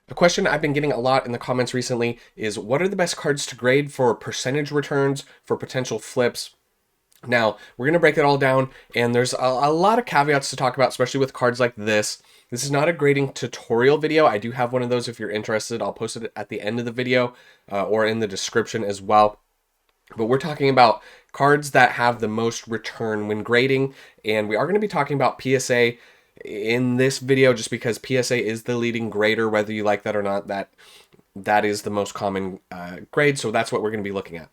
A question I've been getting a lot in the comments recently is what are the best cards to grade for percentage returns, for potential flips? Now, we're going to break it all down, and there's a lot of caveats to talk about, especially with cards like this. This is not a grading tutorial video. I do have one of those if you're interested. I'll post it at the end of the video or in the description as well. But we're talking about cards that have the most return when grading, and we are going to be talking about PSA in this video just because PSA is the leading grader, whether you like that or not. That is the most common grade, so that's what we're going to be looking at.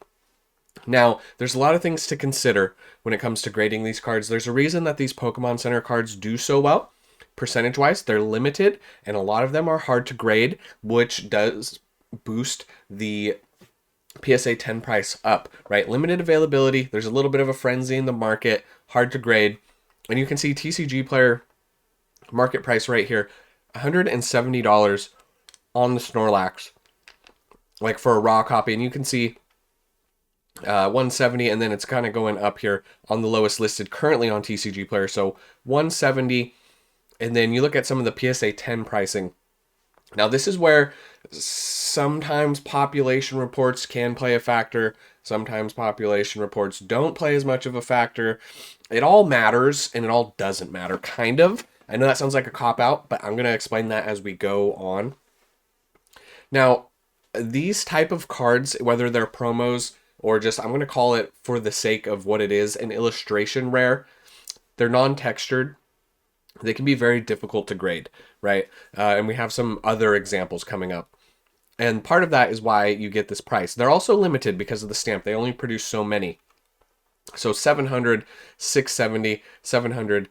Now, there's a lot of things to consider when it comes to grading these cards. There's a reason that these Pokemon Center cards do so well. Percentage-wise, they're limited, and a lot of them are hard to grade, which does boost the PSA 10 price up, right? Limited availability. There's a little bit of a frenzy in the market, hard to grade. And you can see TCG player market price right here, $170 on the Snorlax, like for a raw copy. And you can see 170, and then it's kind of going up here on the lowest listed currently on TCG player. So 170, and then you look at some of the PSA 10 pricing. Now, this is where sometimes population reports can play a factor. Sometimes population reports don't play as much of a factor. It all matters, and it all doesn't matter, kind of. I know that sounds like a cop-out, but I'm going to explain that as we go on. Now, these type of cards, whether they're promos or just, I'm going to call it for the sake of what it is, an illustration rare, they're non-textured. They can be very difficult to grade, right? And we have some other examples coming up. And part of that is why you get this price. They're also limited because of the stamp. They only produce so many. So 700, 670, 700,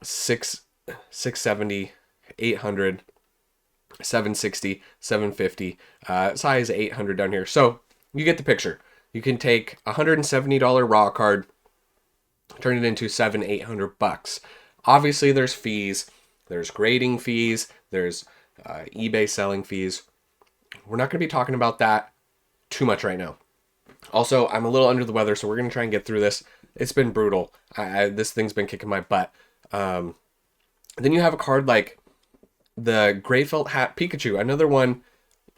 670, 800, 760, 750, as high as 800 down here. So you get the picture. You can take a $170 raw card, turn it into $700-800. Obviously, there's fees, there's grading fees, there's eBay selling fees. We're not going to be talking about that too much right now. Also, I'm a little under the weather, so we're going to try and get through this. It's been brutal. This thing's been kicking my butt. Then you have a card like the Gray Felt Hat Pikachu, another one.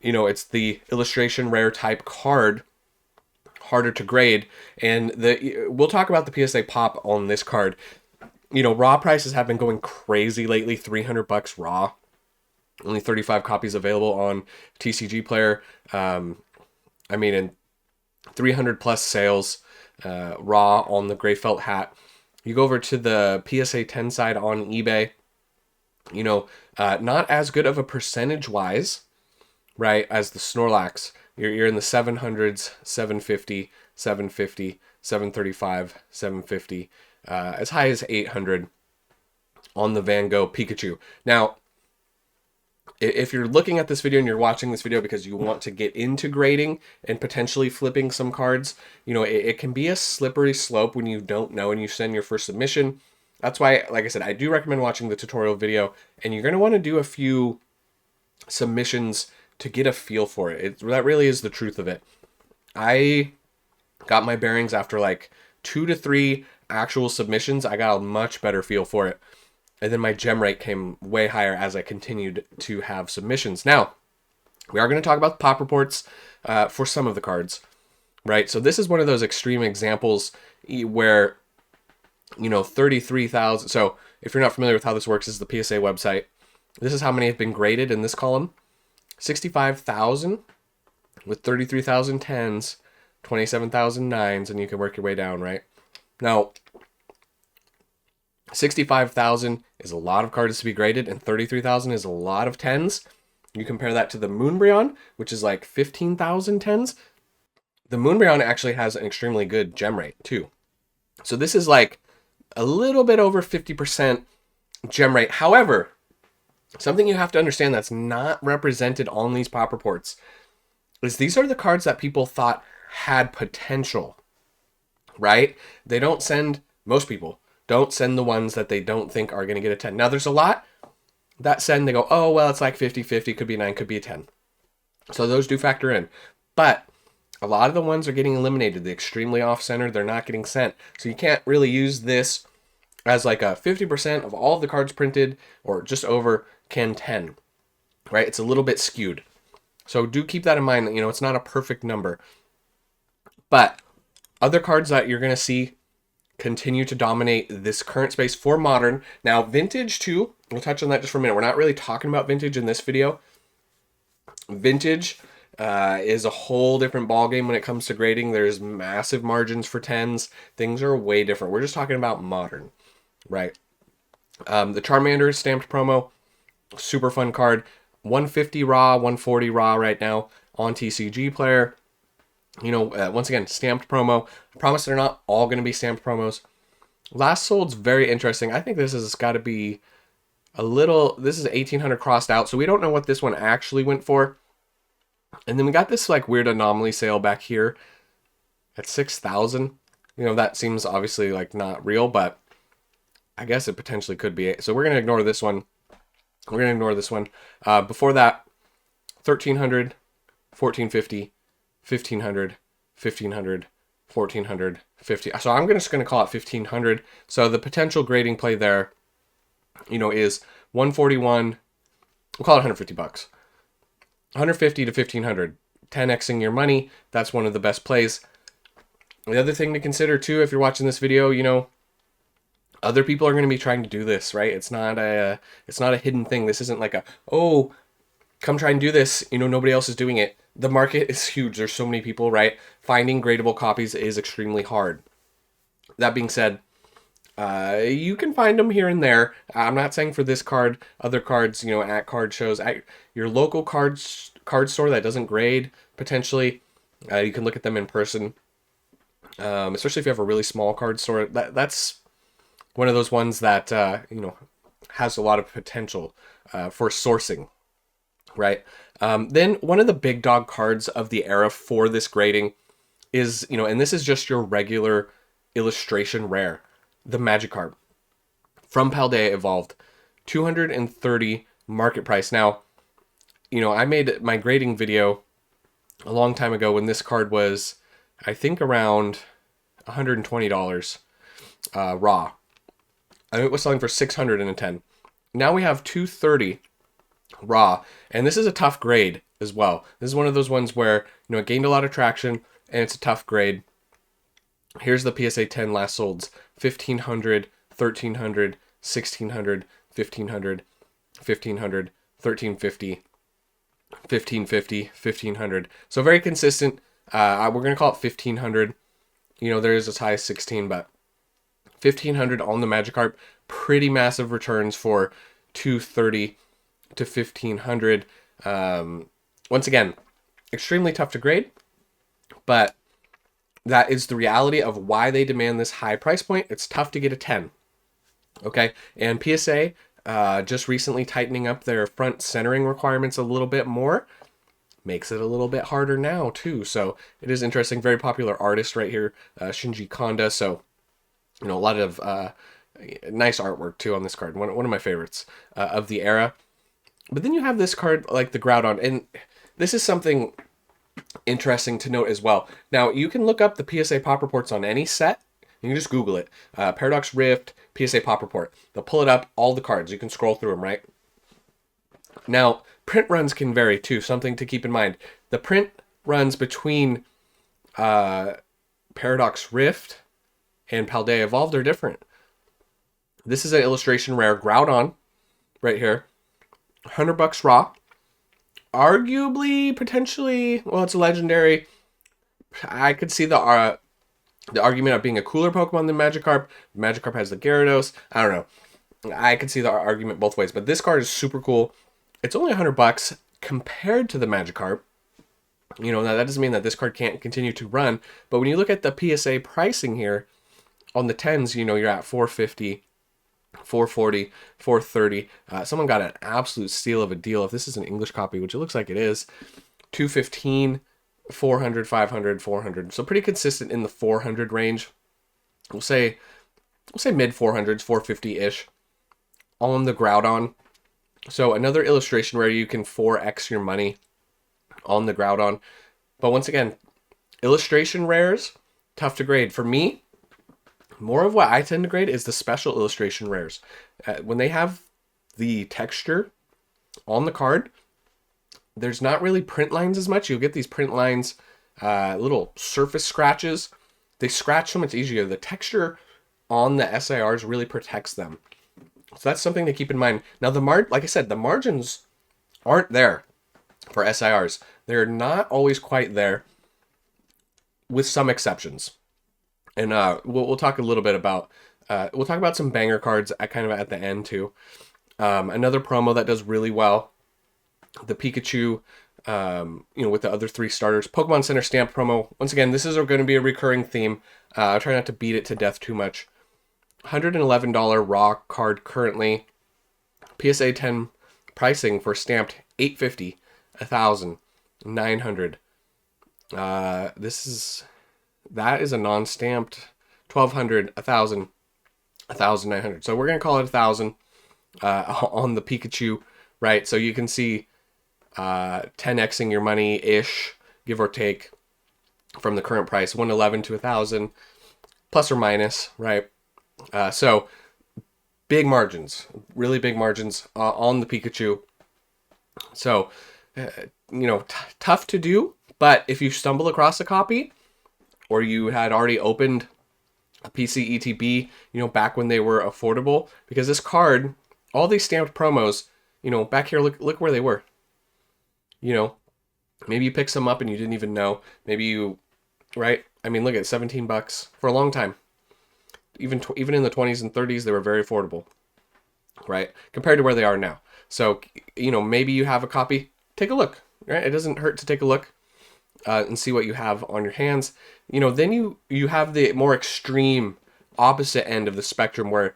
You know, it's the illustration rare type card, harder to grade, and we'll talk about the PSA pop on this card. You know, raw prices have been going crazy lately. $300 raw. Only 35 copies available on TCG Player. I mean, and 300 plus sales raw on the Gray Felt Hat. You go over to the PSA 10 side on eBay. You know, not as good of a percentage-wise, right, as the Snorlax. You're in the 700s, 750, 750, 735, 750. As high as 800 on the Van Gogh Pikachu. Now, if you're looking at this video and you're watching this video because you want to get into grading and potentially flipping some cards, you know, it can be a slippery slope when you don't know and you send your first submission. That's why, like I said, I do recommend watching the tutorial video, and you're going to want to do a few submissions to get a feel for it. That really is the truth of it. I got my bearings after like 2 to 3 actual submissions. I got a much better feel for it. And then my gem rate came way higher as I continued to have submissions. Now, we are going to talk about the pop reports for some of the cards, right? So this is one of those extreme examples where, you know, 33,000. So if you're not familiar with how this works, this is the PSA website. This is how many have been graded in this column. 65,000 with 33,000 tens, 27,000 nines, and you can work your way down, right? Now, 65,000 is a lot of cards to be graded, and 33,000 is a lot of tens. You compare that to the Umbreon, which is like 15,000 tens. The Umbreon actually has an extremely good gem rate, too. So this is like a little bit over 50% gem rate. However, something you have to understand that's not represented on these pop reports is these are the cards that people thought had potential. Right? They don't send, most people don't send the ones that they don't think are going to get a 10. Now, there's a lot that send, they go, oh, well, it's like 50-50, could be a 9, could be a 10. So those do factor in. But a lot of the ones are getting eliminated. The extremely off-center, they're not getting sent. So you can't really use this as like a 50% of all of the cards printed, or just over, can 10. right? It's a little bit skewed. So do keep that in mind that, you know, it's not a perfect number. But other cards that you're going to see continue to dominate this current space for modern. Now, vintage too, we'll touch on that just for a minute. We're not really talking about vintage in this video. Vintage is a whole different ballgame when it comes to grading. There's massive margins for 10s. Things are way different. We're just talking about modern, right? The Charmander stamped promo, super fun card. 150 raw, 140 raw right now on TCG Player. You know, once again, stamped promo. I promise they're not all going to be stamped promos. Last Sold's very interesting. I think this has got to be a little... This is 1800 crossed out, so we don't know what this one actually went for. And then we got this like weird anomaly sale back here at 6,000. You know, that seems obviously like not real, but I guess it potentially could be. So we're going to ignore this one. We're going to ignore this one. Before that, 1,300, 1,450, 1,500, 1,500, 1,400, 50. So I'm just going to call it 1,500. So the potential grading play there, you know, is 141. We'll call it 150 bucks. 150 to 1,500. 10xing your money. That's one of the best plays. The other thing to consider too, if you're watching this video, you know, other people are going to be trying to do this, right? It's not a hidden thing. This isn't like a, oh, come try and do this. You know, nobody else is doing it. The market is huge. There's so many people, right? Finding gradable copies is extremely hard. That being said, you can find them here and there. I'm not saying for this card, other cards, you know, at card shows, at your local card store that doesn't grade, potentially, you can look at them in person. Especially if you have a really small card store. That's one of those ones that, you know, has a lot of potential for sourcing, right? Then one of the big dog cards of the era for this grading is, you know, and this is just your regular illustration rare, the Magikarp from Paldea Evolved, 230 market price. Now, you know, I made my grading video a long time ago when this card was, I think, around $120 raw. I think it was selling for 610. Now we have 230 raw, and this is a tough grade as well. This is one of those ones where, you know, it gained a lot of traction and it's a tough grade. Here's the PSA 10 last solds: 1,500, 1,300, 1,600, 1,500, 1,500, 1,350, 1,550, 1,500. So very consistent. We're gonna call it 1,500. You know, there is as high as 16, but 1,500 on the Magikarp. Pretty massive returns for 230 to 1,500. Once again, extremely tough to grade, but that is the reality of why they demand this high price point. It's tough to get a 10. Okay, and PSA just recently tightening up their front centering requirements a little bit more. Makes it a little bit harder now too. So it is interesting. Very popular artist right here, Shinji Konda. So, you know, a lot of nice artwork too on this card. One of my favorites of the era. But then you have this card like the Groudon, and this is something interesting to note as well. Now, you can look up the PSA pop reports on any set. You can just Google it. Paradox Rift, PSA pop report. They'll pull it up, all the cards. You can scroll through them, right? Now, print runs can vary too. Something to keep in mind. The print runs between Paradox Rift and Paldea Evolved are different. This is an illustration rare Groudon right here. $100 raw. Arguably, potentially, well, it's a legendary. I could see the argument of being a cooler Pokemon than Magikarp. Magikarp has the Gyarados. I don't know. I could see the argument both ways, but this card is super cool. It's only $100 compared to the Magikarp. You know, now that doesn't mean that this card can't continue to run, but when you look at the PSA pricing here on the 10s, you know, you're at 450. 440, 430. Someone got an absolute steal of a deal. If this is an English copy, which it looks like it is, 215, 400, 500, 400. So pretty consistent in the 400 range. We'll say mid 400s, 450-ish on the Groudon. So another illustration where you can 4x your money on the Groudon. But once again, illustration rares, tough to grade. For me, more of what I tend to grade is the special illustration rares. When they have the texture on the card, There's not really print lines as much. You'll get these print lines, little surface scratches. They scratch so much easier. The texture on the SIRs really protects them. So that's something to keep in mind. Now like I said, the margins aren't there for SIRs. They're not always quite there, with some exceptions. And we'll talk a little bit about we'll talk about some banger cards at the end too. Another promo that does really well, the Pikachu, with the other 3 starters. Pokemon Center stamp promo. Once again, this is going to be a recurring theme. I'll try not to beat it to death too much. $111 raw card currently. PSA 10 pricing for stamped $850, $1,000, $900. That is a non-stamped $1,200, $1,000, $1,900. So we're gonna call it $1,000 on the Pikachu, right? So you can see 10xing your money ish, give or take, from the current price, 111 to 1,000, plus or minus, right? So big margins, really big margins on the Pikachu. So tough to do, but if you stumble across a copy, or you had already opened a PC ETB, back when they were affordable, because this card, all these stamped promos, back here, look where they were. Maybe you picked some up and you didn't even know. Maybe you, right? I mean, look at $17 for a long time. Even in the 20s and 30s, they were very affordable, right? Compared to where they are now. So, maybe you have a copy. Take a look, right? It doesn't hurt to take a look and see what you have on your hands. Then you have the more extreme opposite end of the spectrum where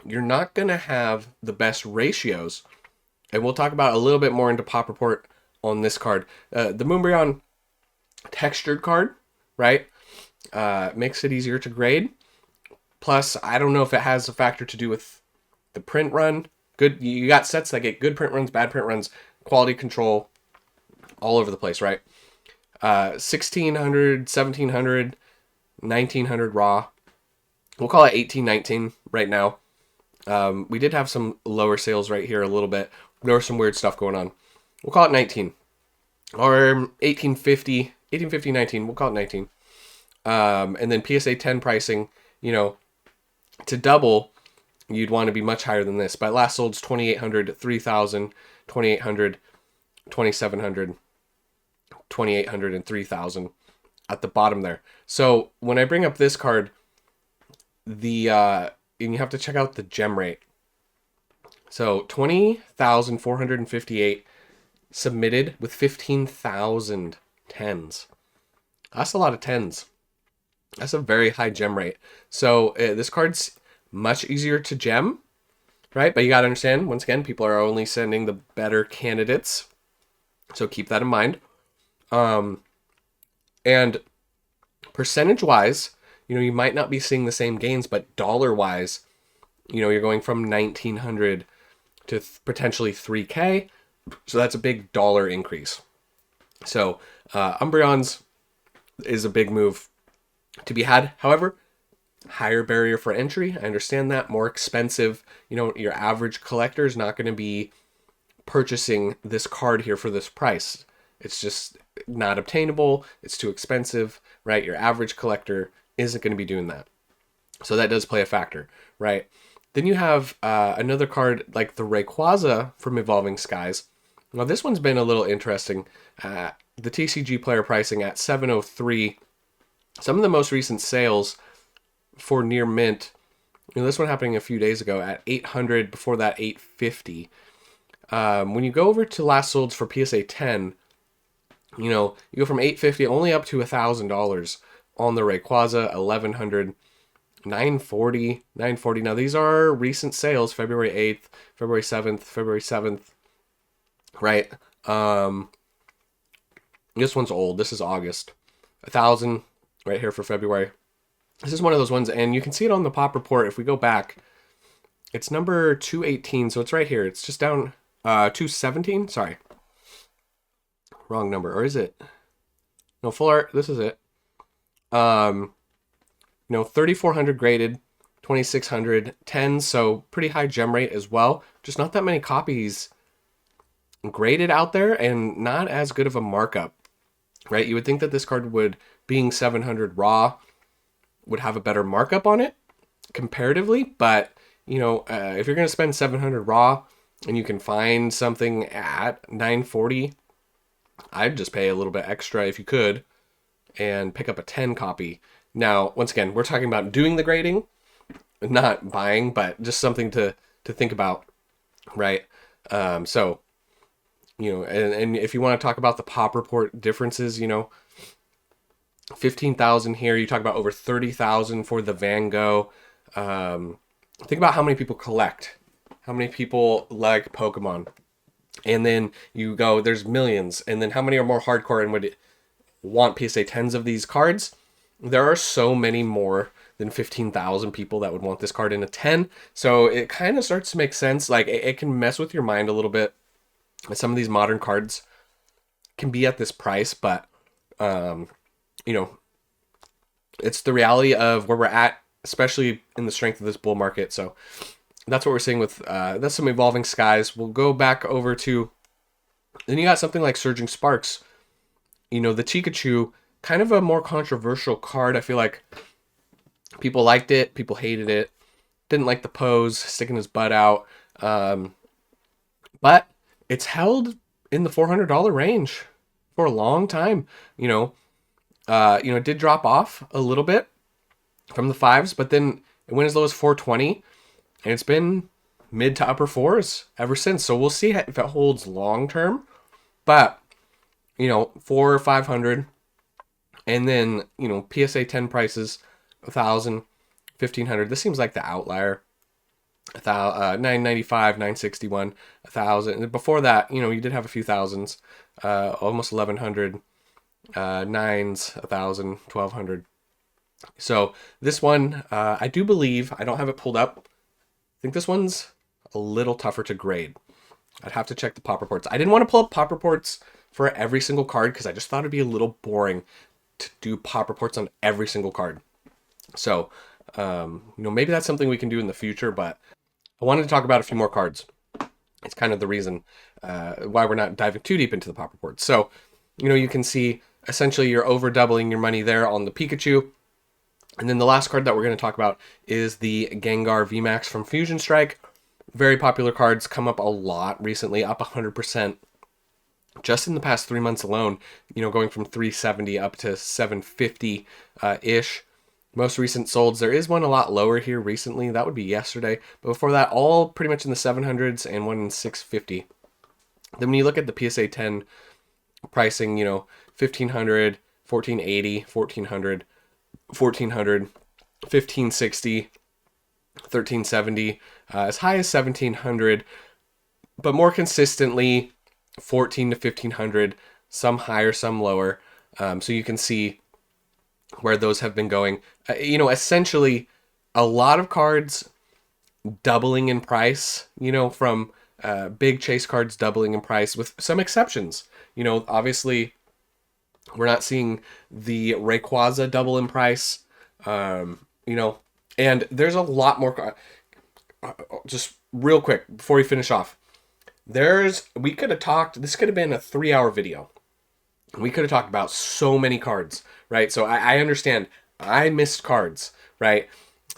you're not going to have the best ratios. And we'll talk about a little bit more into Pop Report on this card. The Umbreon textured card, right? Makes it easier to grade. Plus, I don't know if it has a factor to do with the print run. You got sets that get good print runs, bad print runs, quality control, all over the place, right? 1,600, 1,700, 1,900 raw. We'll call it 1,819 right now. We did have some lower sales right here a little bit. There was some weird stuff going on. We'll call it 19. Or 1,850, 19. We'll call it 19. And then PSA 10 pricing, to double, you'd want to be much higher than this. But last sold's 2,800, 3,000, 2,800, 2,700, 2,800, and 3,000 at the bottom there. So when I bring up this card, and you have to check out the gem rate. So 20,458 submitted with 15,000 tens. That's a lot of tens. That's a very high gem rate. So this card's much easier to gem, right? But you got to understand, once again, people are only sending the better candidates. So keep that in mind. And percentage-wise, you might not be seeing the same gains, but dollar-wise, you're going from 1,900 to potentially 3K. So that's a big dollar increase. So Umbreon's is a big move to be had. However, higher barrier for entry. I understand that. More expensive. Your average collector is not going to be purchasing this card here for this price. It's just not obtainable. It's too expensive, right? Your average collector isn't going to be doing that. So that does play a factor, right? Then you have another card like the Rayquaza from Evolving Skies. Now this one's been a little interesting. The TCG player pricing at $703. Some of the most recent sales for near mint, this one happening a few days ago at $800. Before that, $850. When you go over to last solds for PSA 10, you go from $850 only up to $1,000 on the Rayquaza, $1,100, $940. Now these are recent sales, February 8th, February 7th, right? This one's old. This is August. 1,000 right here for February. This is one of those ones, and you can see it on the Pop Report. If we go back, it's number 218, so it's right here. It's just down 217. Sorry, wrong number, or is it? No, full art. This is it. 3,400 graded, 2,600 10, so pretty high gem rate as well. Just not that many copies, graded out there and not as good of a markup, right? You would think that this card would, being 700 raw, would have a better markup on it comparatively, but if you're going to spend 700 raw and you can find something at 940, I'd just pay a little bit extra if you could and pick up a 10 copy. Now, once again, we're talking about doing the grading, not buying, but just something to think about, right? So, and if you want to talk about the pop report differences, 15,000 here, you talk about over 30,000 for the Van Gogh. Think about how many people collect, how many people like Pokemon, and then you go, there's millions, and then how many are more hardcore and would want PSA 10s of these cards? There are so many more than 15,000 people that would want this card in a 10, so it kind of starts to make sense. Like, it can mess with your mind a little bit. Some of these modern cards can be at this price, but it's the reality of where we're at, especially in the strength of this bull market. So that's what we're seeing with that's some evolving skies. We'll go back over to, then you got something like Surging Sparks. The Chikachu, kind of a more controversial card. I feel like people liked it, people hated it, didn't like the pose, sticking his butt out. But it's held in the $400 range for a long time. It did drop off a little bit from the fives, but then it went as low as 420, and it's been mid to upper fours ever since. So we'll see if it holds long term. But 400 or 500, and then PSA 10 prices 1,000, 1,500. This seems like the outlier. 995, 961, 1,000. Before that, you did have a few thousands, almost 1,100. Nines, 1,000, 1,200. So this one, I do believe, I don't have it pulled up. I think this one's a little tougher to grade. I'd have to check the pop reports. I didn't want to pull up pop reports for every single card because I just thought it'd be a little boring to do pop reports on every single card. So, maybe that's something we can do in the future, but I wanted to talk about a few more cards. It's kind of the reason why we're not diving too deep into the pop reports. So, you can see essentially you're over doubling your money there on the Pikachu. And then the last card that we're going to talk about is the Gengar VMAX from Fusion Strike. Very popular cards, come up a lot recently, up 100% just in the past 3 months alone, going from 370 up to 750-ish. Most recent solds, there is one a lot lower here recently. That would be yesterday. But before that, all pretty much in the 700s and one in 650. Then when you look at the PSA 10 pricing, 1,500, 1,480, 1,400, 1,400, 1,560, 1,370, as high as 1,700, but more consistently 1,400 to 1,500, some higher, some lower. So you can see where those have been going. Essentially a lot of cards doubling in price, from big chase cards doubling in price with some exceptions. Obviously we're not seeing the Rayquaza double in price, and there's a lot more. Just real quick before we finish off, we could have talked. This could have been a 3-hour video. We could have talked about so many cards, right? So I understand. I missed cards, right?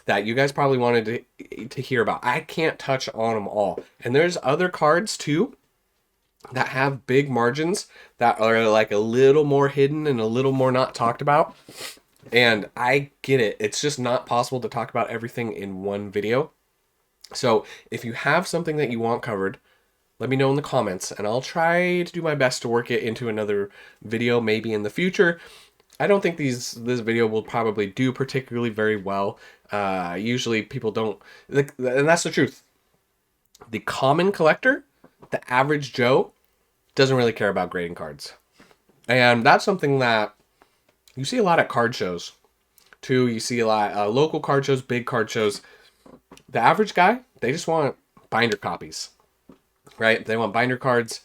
That you guys probably wanted to hear about. I can't touch on them all, and there's other cards too that have big margins that are like a little more hidden and a little more not talked about. And I get it. It's just not possible to talk about everything in one video. So if you have something that you want covered, let me know in the comments and I'll try to do my best to work it into another video maybe in the future. I don't think this video will probably do particularly very well. Usually people don't, and that's the truth. The common collector, the average Joe, doesn't really care about grading cards. And that's something that you see a lot at card shows too. You see a lot local card shows, big card shows. The average guy, they just want binder copies, right? They want binder cards.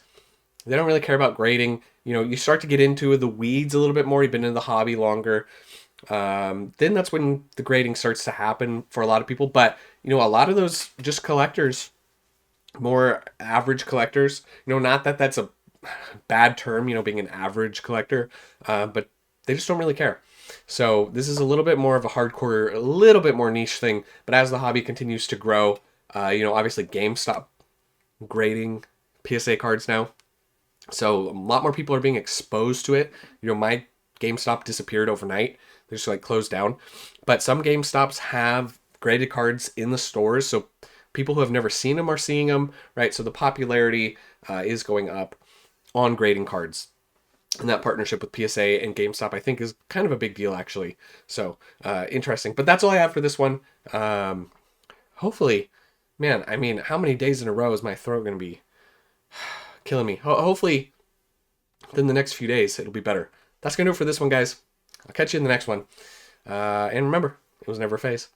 They don't really care about grading. You start to get into the weeds a little bit more. You've been in the hobby longer. Then that's when the grading starts to happen for a lot of people. But, a lot of those just collectors, more average collectors. Not that that's a bad term, being an average collector, but they just don't really care. So this is a little bit more of a hardcore, a little bit more niche thing. But as the hobby continues to grow, obviously GameStop grading PSA cards now. So a lot more people are being exposed to it. My GameStop disappeared overnight. They just like closed down. But some GameStops have graded cards in the stores, so people who have never seen them are seeing them, right? So the popularity is going up on grading cards. And that partnership with PSA and GameStop, I think, is kind of a big deal, actually. So interesting. But that's all I have for this one. Hopefully, man, I mean, how many days in a row is my throat going to be killing me? Hopefully, within the next few days, it'll be better. That's going to do it for this one, guys. I'll catch you in the next one. And remember, it was never a phase.